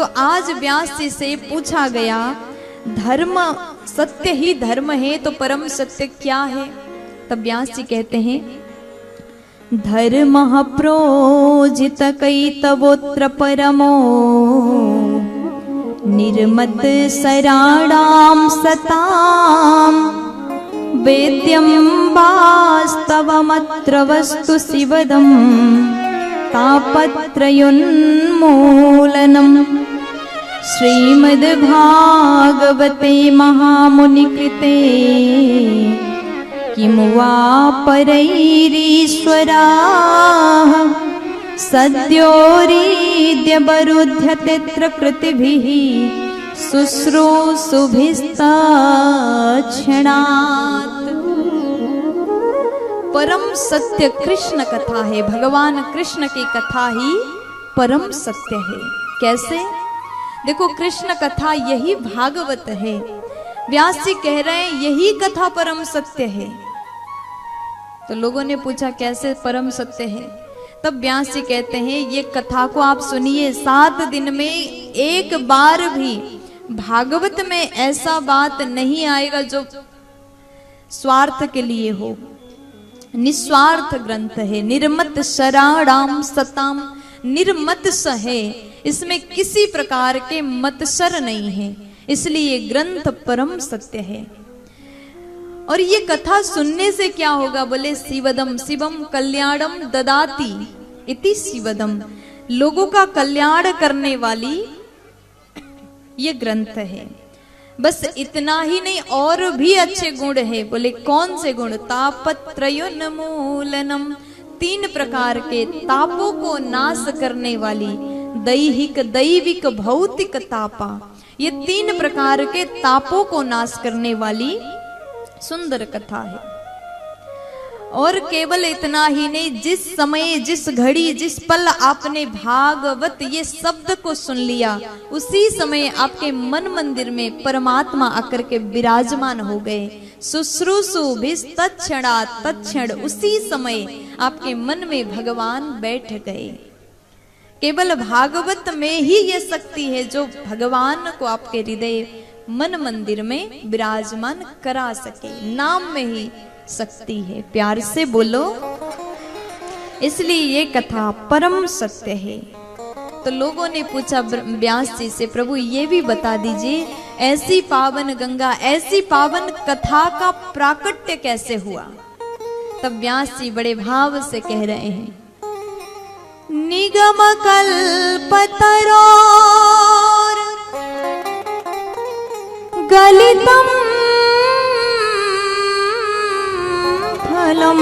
तो आज व्यास जी से पूछा गया धर्म सत्य ही धर्म है तो परम सत्य क्या है? तब व्यास जी कहते हैं धर्मः प्रोजित कैतवोत्र परमो निर्मत सराणां सतां वेद्यं वास्तवमत्र वस्तु शिवदं तापत्रयोन्मूलनम् श्रीमद्भागवते महामुनिकृते किं वा परैरीश्वराः सद्योरीद्यवरुध्यतेऽत्र कृतिभिः शुश्रूषुभिस्तक्षणात्। परम सत्य कृष्ण कथा है, भगवान कृष्ण की कथा ही परम सत्य है। कैसे? देखो कृष्ण कथा यही भागवत है। व्यास जी कह रहे हैं यही कथा परम सत्य है। तो लोगों ने पूछा कैसे परम सत्य है? तब व्यास जी कहते हैं ये कथा को आप सुनिए, 7 दिन में एक बार भी भागवत में ऐसा बात नहीं आएगा जो स्वार्थ के लिए हो। निस्वार्थ ग्रंथ है, निर्मत शराणाम सताम, निर्मत स है, इसमें किसी प्रकार के मत्सर नहीं है, इसलिए ग्रंथ परम सत्य है। और ये कथा सुनने से क्या होगा? बोले शिवदम शिवम कल्याणम ददाति इति शिवदम, लोगों का कल्याण करने वाली ये ग्रंथ है। बस इतना ही नहीं, और भी अच्छे गुण है। बोले कौन से गुण? तापत्रयोन्मूलनम, 3 प्रकार के तापों को नाश करने वाली, दैहिक दैविक भौतिक तापा, ये 3 प्रकार के तापों को नाश करने वाली सुंदर कथा है। और केवल इतना ही नहीं, जिस समय जिस घड़ी जिस पल आपने भागवत ये शब्द को सुन लिया, उसी समय आपके मन मंदिर में परमात्मा आकर के विराजमान हो गए। शुश्रूषुभिस्तक्षणात्, तत्क्षण उसी समय आपके मन में भगवान बैठ गए। केवल भागवत में ही ये शक्ति है जो भगवान को आपके हृदय मन मंदिर में विराजमान करा सके। नाम में ही शक्ति है। प्यार से बोलो। इसलिए ये कथा परम सत्य है। तो लोगों ने पूछा व्यास जी से, प्रभु ये भी बता दीजिए ऐसी पावन गंगा, ऐसी पावन कथा का प्राकट्य कैसे हुआ? तब व्यास जी बड़े भाव से कह रहे हैं निगम कल्पतरोर गलितम फलम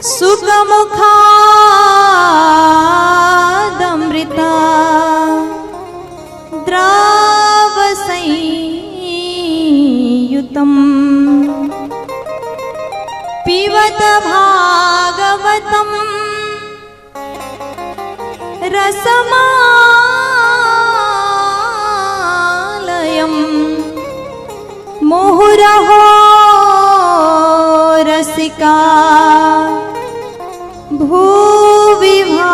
सुखमुखादमृता द्रावसंयुतम पिबत भागवतम रसमालयम मुहुरहो रसिका भूविभावुका।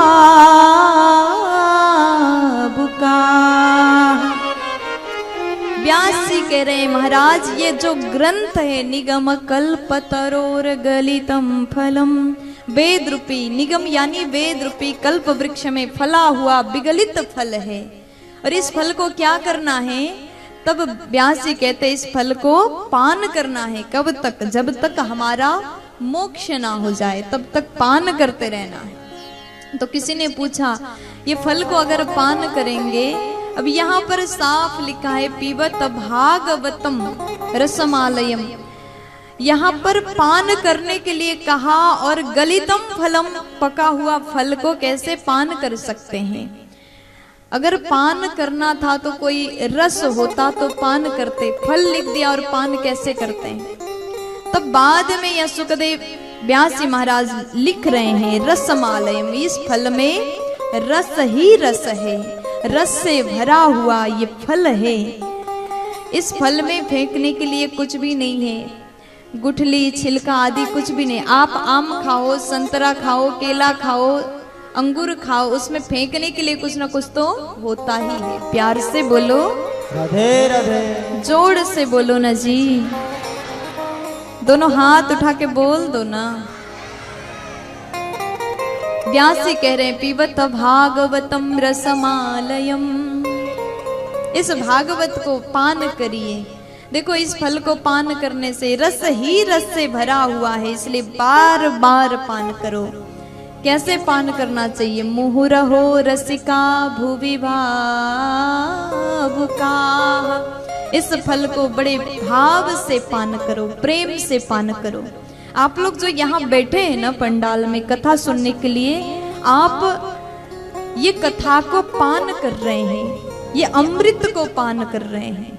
व्यास जी कह रहे हैं महाराज ये जो ग्रंथ है निगम कल्पतरोर गलितम फलम, वेद रूपी निगम यानी वेद रूपी कल्प वृक्ष में फला हुआ विगलित फल है। और इस फल को क्या करना है? तब व्यास जी कहते इस फल को पान करना है। कब तक? जब तक हमारा मोक्ष ना हो जाए तब तक पान करते रहना है। तो किसी ने पूछा ये फल को अगर पान करेंगे, अब यहाँ पर साफ लिखा है पीबत भागवतम रसमालयम, यहाँ पर पान करने के लिए कहा। और गलितम फलम, पका हुआ फल को कैसे पान कर सकते हैं? अगर पान करना था तो कोई रस होता तो पान करते, फल लिख दिया और पान कैसे करते हैं? तब बाद में यह सुखदेव व्यास जी महाराज लिख रहे हैं रसमालयम, इस फल में रस ही रस है, रस से भरा हुआ ये फल है। इस फल में फेंकने के लिए कुछ भी नहीं है, गुठली छिलका आदि कुछ भी नहीं। आप आम खाओ, संतरा खाओ, केला खाओ, अंगूर खाओ, उसमें फेंकने के लिए कुछ ना कुछ तो होता ही है। प्यार से बोलो राधे राधे, जोड़ से बोलो ना जी, दोनों हाथ उठा के बोल दो ना। व्यासी कह रहे हैं पीबत भागवतम रसमालयम, इस भागवत को पान करिए। देखो इस फल को पान करने से रस ही रस से भरा हुआ है, इसलिए बार बार पान करो। कैसे पान करना चाहिए? मुहुरहो रसिका भुवि भावुका, इस फल को बड़े भाव से पान करो, प्रेम से पान करो। आप लोग जो यहाँ बैठे हैं ना पंडाल में कथा सुनने के लिए, आप ये कथा को पान कर रहे हैं, ये अमृत को पान कर रहे हैं।